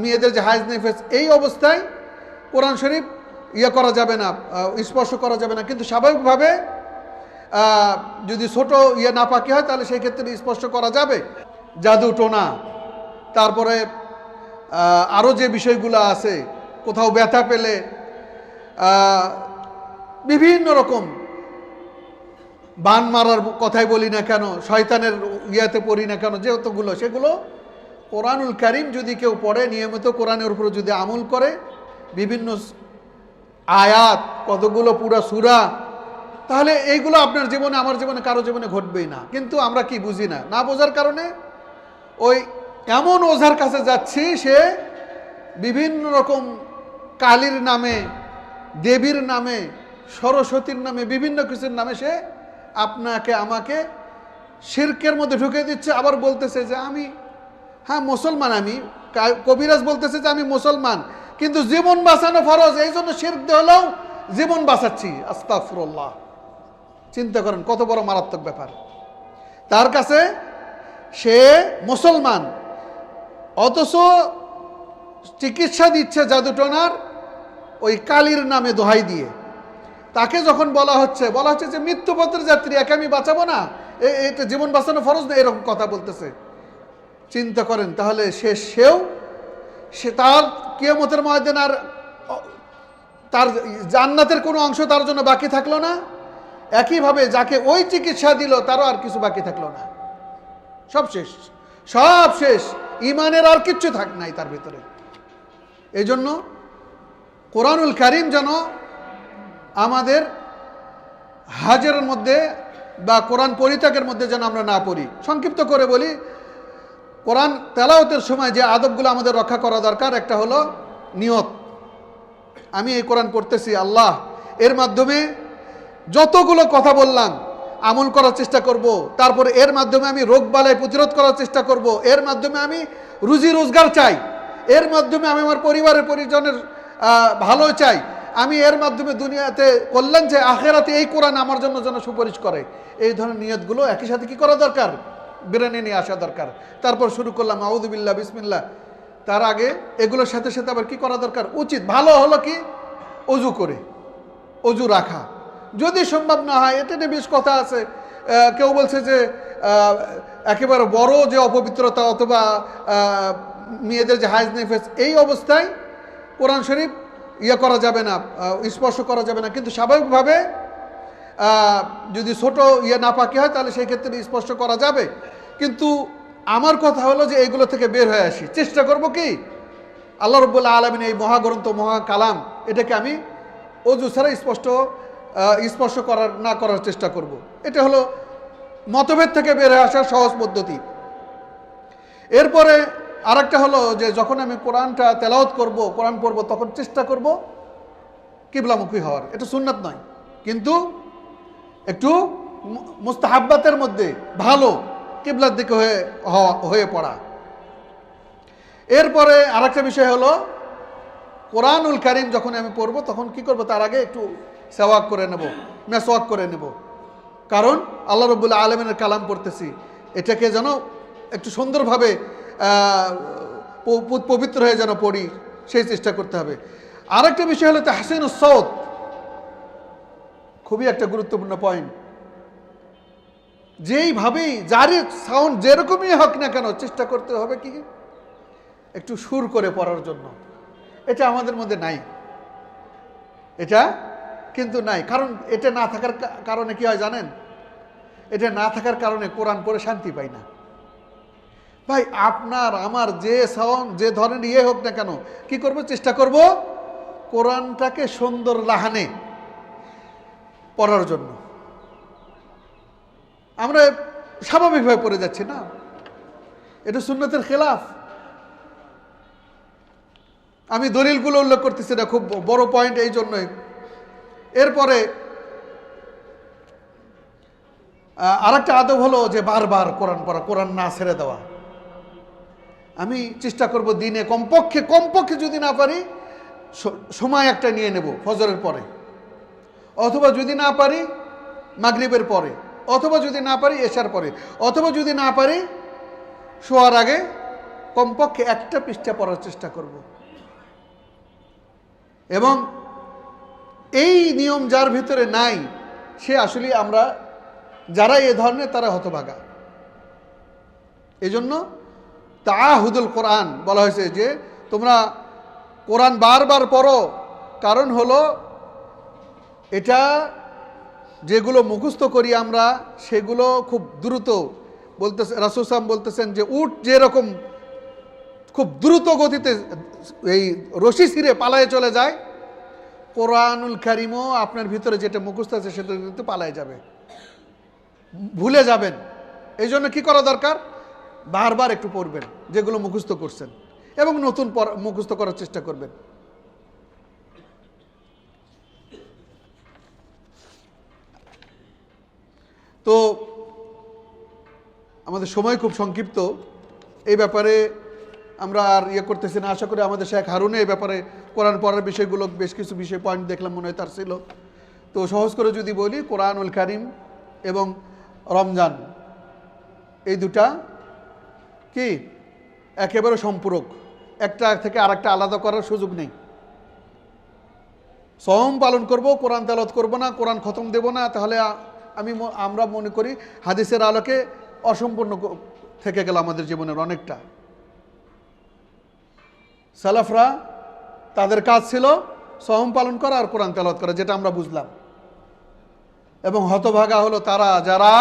মেয়েদের যে হাইজ নেফেস এই অবস্থায় কোরআন শরীফ করা যাবে না, স্পর্শ করা যাবে না। কিন্তু স্বাভাবিকভাবে যদি ছোট নাপাকি হয় তাহলে সেই ক্ষেত্রে স্পর্শ করা যাবে। জাদু টোনা, তারপরে আরও যে বিষয়গুলো আছে, কোথাও ব্যথা পেলে বিভিন্ন রকম বান মারার কথাই বলি না কেন, শয়তানের পড়ি না কেন, যেহেতুগুলো সেগুলো কোরআনুল কারীম যদি কেউ পড়ে, নিয়মিত কোরআনের উপর যদি আমল করে, বিভিন্ন আয়াত, কতগুলো পুরা সূরা, তাহলে এইগুলো আপনার জীবনে, আমার জীবনে, কারো জীবনে ঘটবেই না। কিন্তু আমরা কি বুঝি না, না বোঝার কারণে ওই এমন ওঝার কাছে যাচ্ছি, সে বিভিন্ন রকম কালীর নামে, দেবীর নামে, সরস্বতীর নামে, বিভিন্ন কিছুর নামে সে আপনাকে আমাকে শিরকের মধ্যে ঢুকে দিচ্ছে। আবার বলতেছে যে আমি মুসলমান, আমি কবিরাজ বলতেছে যে আমি মুসলমান, কিন্তু জীবন বাঁচানো ফরজ, এই জন্য শিরক হলেও জীবন বাঁচাচ্ছি। আস্তাগফিরুল্লাহ। চিন্তা করেন কত বড় মারাত্মক ব্যাপার। তার কাছে সে মুসলমান, অথচ চিকিৎসা দিচ্ছে জাদুটোনার ওই কালীর নামে দোহাই দিয়ে। তাকে যখন বলা হচ্ছে যে মৃত্যুপথের যাত্রী, একে আমি বাঁচাবো না, এটা জীবন বাঁচানো ফরজ না, এরকম কথা বলতেছে। চিন্তা করেন তাহলে সে তার কিয়ামতের ময়দানে আর তার জান্নাতের কোনো অংশ তার জন্য বাকি থাকলো না। একইভাবে যাকে ওই চিকিৎসা দিল তারও আর কিছু বাকি থাকলো না, সব শেষ, সব শেষ। ইমানের আর কিচ্ছু নাই তার ভিতরে। এই জন্য কোরআনুল কারীম যেন আমাদের হাজারের মধ্যে বা কোরআন পরিত্যাগের মধ্যে যেন আমরা না পড়ি। সংক্ষিপ্ত করে বলি, কোরআন তেলাওয়াতের সময় যে আদবগুলো আমাদের রক্ষা করা দরকার, একটা হলো নিয়ত। আমি এই কোরআন পড়তেছি আল্লাহ, এর মাধ্যমে যতগুলো কথা বললাম আমল করার চেষ্টা করব। তারপরে এর মাধ্যমে আমি রোগ বালাই প্রতিরোধ করার চেষ্টা করব। এর মাধ্যমে আমি রুজি রোজগার চাই। এর মাধ্যমে আমি আমার পরিবারের পরিজনের ভালো চাই। আমি এর মাধ্যমে দুনিয়াতে কল্যাণ চাই, আখেরাতে এই কোরআন আমার জন্য যেন সুপারিশ করে। এই ধরনের নিয়তগুলো একই সাথে কি করা দরকার? ব্রেনে নিয়ে আসা দরকার। তারপর শুরু করলাম আউযু বিল্লাহ, বিসমিল্লাহ। তার আগে এগুলোর সাথে সাথে আবার কি করা দরকার? উচিত ভালো হলো কি অজু করে, অজু রাখা। যদি সম্ভব না হয়, এটা নিয়ে বেশ কথা আছে। কেউ বলছে যে একেবারে বড় যে অপবিত্রতা অথবা মেয়েদের যে হাইজ নেফেস এই অবস্থায় কোরআন শরীফ করা যাবে না, স্পর্শ করা যাবে না। কিন্তু স্বাভাবিকভাবে যদি ছোট নাপাকি হয় তাহলে সেই ক্ষেত্রে স্পর্শ করা যাবে। কিন্তু আমার কথা হলো যে এইগুলো থেকে বের হয়ে আসি, চেষ্টা করব কি আল্লাহ রাব্বুল আলামিন এই মহাগ্রন্থ, মহাকালাম, এটাকে আমি অজু ছাড়া স্পর্শ না করার চেষ্টা করব। এটা হলো মতভেদ থেকে বের হয়ে আসার সহজ পদ্ধতি। এরপরে আরেকটা হলো যে যখন আমি কোরআনটা তেলাওয়াত করব, কোরআন পড়ব, তখন চেষ্টা করব কিবলামুখী হওয়ার। এটা সুন্নাত নয়, কিন্তু একটু মুস্তাহাব্বাতের মধ্যে ভালো, কিবলার দিকে হয়ে পড়া। এরপরে আরেকটা বিষয় হলো কোরআনুল কারীম যখন আমি পড়ব তখন কি করব? তার আগে একটু সেওয়াক করে নেব, মেসওয়াক করে নেব। কারণ আল্লাহ রাব্বুল আলামিনের কালাম পড়তেছি, এটাকে যেন একটু সুন্দরভাবে পবিত্র হয়ে যেন পড়ি, সেই চেষ্টা করতে হবে। আরেকটা বিষয় হলো তাহসিনুস সাওত, খুবই একটা গুরুত্বপূর্ণ পয়েন্ট। যেইভাবেই যার সাউন্ড যেরকমই হোক না কেন, চেষ্টা করতে হবে কি একটু সুর করে পড়ার জন্য। এটা আমাদের মধ্যে নাই, এটা কিন্তু নাই। কারণ এটা না থাকার কারণে কি হয় জানেন? এটা না থাকার কারণে কোরআন পড়ে শান্তি পাই না। ভাই আপনার আমার যে সাউন্ড যে ধরনের হোক না কেন, কি করব? চেষ্টা করব কোরআনটাকে সুন্দর লাহানে পড়ার জন্য। আমরা স্বাভাবিকভাবে পড়ে যাচ্ছি না, এটা সুন্নতের খেলাফ। আমি দলিলগুলো উল্লেখ করতেছি না, খুব বড় পয়েন্ট এই জন্যই। এরপরে আরেকটা আদব হলো যে বারবার কোরআন পড়া, কোরআন না ছেড়ে দেওয়া। আমি চেষ্টা করব দিনে কমপক্ষে যদি না পারি সময় একটা নিয়ে নেব ফজরের পরে, অথবা যদি না পারি মাগরিবের পরে, অথবা যদি না পারি এশার পরে, অথবা যদি না পারি শোয়ার আগে কমপক্ষে একটা পৃষ্ঠা পড়ার চেষ্টা করব। এবং এই নিয়ম যার ভিতরে নাই সে আসলে আমরা যারা এ ধরনের তারা হতভাগা। এজন্য তাআহুদুল কোরআন বলা হয়েছে যে তোমরা কোরআন বারবার পড়ো, কারণ হলো এটা যেগুলো মুখস্থ করি আমরা সেগুলো খুব দ্রুত বলতেছে, রাসূল সাল্লাল্লাহু আলাইহি ওয়াসাল্লাম বলতেছেন যে উট যেরকম খুব দ্রুত গতিতে এই রশি ছিঁড়ে পালায়ে চলে যায়, কোরআনুল কারীমও আপনার ভিতরে যেটা মুখস্থ আছে সেটা কিন্তু পালায়ে যাবে, ভুলে যাবেন। এই জন্য কী করা দরকার? বারবার একটু পড়বেন যেগুলো মুখস্থ করছেন এবং নতুন মুখস্থ করার চেষ্টা করবেন। তো আমাদের সময় খুব সংক্ষিপ্ত, এই ব্যাপারে আমরা আর করতেছি না। আশা করি আমাদের শেখ হারুনে এই ব্যাপারে কোরআন পড়ার বিষয়গুলো বেশ কিছু বিষয় পয়েন্ট দেখলাম মনে হয় তার ছিল। তো সহজ করে যদি বলি, কোরআনুল কারীম এবং রমজান এই দুটা কি একেবারে সম্পূরক, একটা থেকে আরেকটা আলাদা করার সুযোগ নেই। সওম পালন করব, কোরআন তেলাওয়াত করব না, কোরআন খতম দেব না, তাহলে আমরা মনে করি হাদিসের আলোকে অসম্পূর্ণ থেকে গেল আমাদের জীবনের অনেকটা। সালাফরা তাদের কাজ ছিল সওম পালন করা আর কোরআন তেলাওয়াত করা, যেটা আমরা বুঝলাম। এবং হতভাগা হলো তারা যারা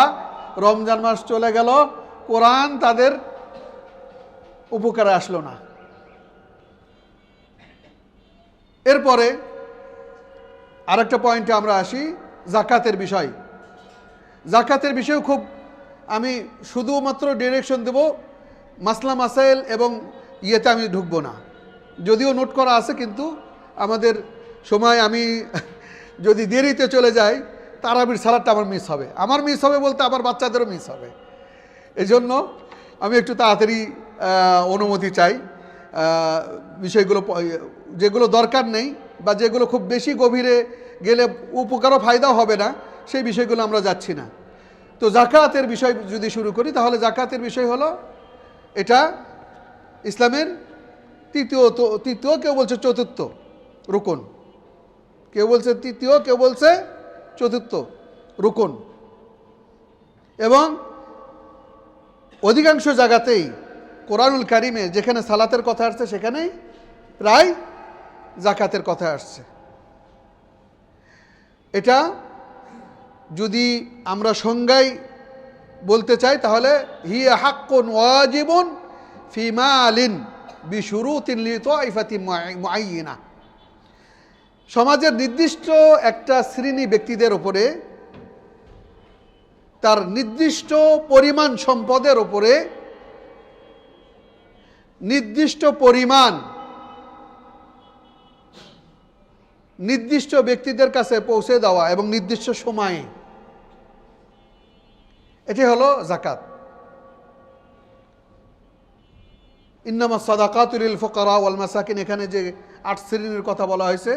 রমজান মাস চলে গেল, কোরআন তাদের উপকারে আসলো না। এরপরে আরেকটা পয়েন্টে আমরা আসি, যাকাতের বিষয়। যাকাতের বিষয় খুব আমি শুধুমাত্র ডিরেকশন দেব, মাসলা মাসাইল এবং ইয়েতে আমি ঢুকবো না, যদিও নোট করা আছে, কিন্তু আমাদের সময় আমি যদি দেরিতে চলে যাই তারাবির সালাদটা আমার মিস হবে। আমার মিস হবে বলতে আমার বাচ্চাদেরও মিস হবে। এই জন্য আমি একটু তাড়াতাড়ি অনুমতি চাই। বিষয়গুলো যেগুলো দরকার নেই বা যেগুলো খুব বেশি গভীরে গেলে উপকারও ফায়দাও হবে না, সেই বিষয়গুলো আমরা যাচ্ছি না। তো যাকাতের বিষয় যদি শুরু করি, তাহলে যাকাতের বিষয় হলো এটা ইসলামের তৃতীয়, কেউ বলছে চতুর্থ রুকন, কেউ বলছে তৃতীয়, কেউ বলছে চতুর্থ রুকন। এবং অধিকাংশ জায়গাতেই কোরআনুল কারীমে যেখানে সালাতের কথা আসছে সেখানেই প্রায় যাকাতের কথা আসছে। এটা যদি আমরা সংজ্ঞায় বলতে চাই তাহলে হিয়া হাক্কুন ওয়াজিবুন ফি মালিন বিশুরুতিন লিতাইফাতিন মুআয়্যানা। সমাজের নির্দিষ্ট একটা শ্রেণী ব্যক্তিদের উপরে তার নির্দিষ্ট পরিমাণ সম্পদের উপরে নির্দিষ্ট পরিমাণ নির্দিষ্ট ব্যক্তিদের কাছে পৌঁছে দেওয়া এবং নির্দিষ্ট সময়ে, এটি হলো যাকাত। ইন্নামাস সাদাকাতু লিল ফুকারা ওয়াল মাসাকিন, এখানে যে 8 শ্রেণীর কথা বলা হয়েছে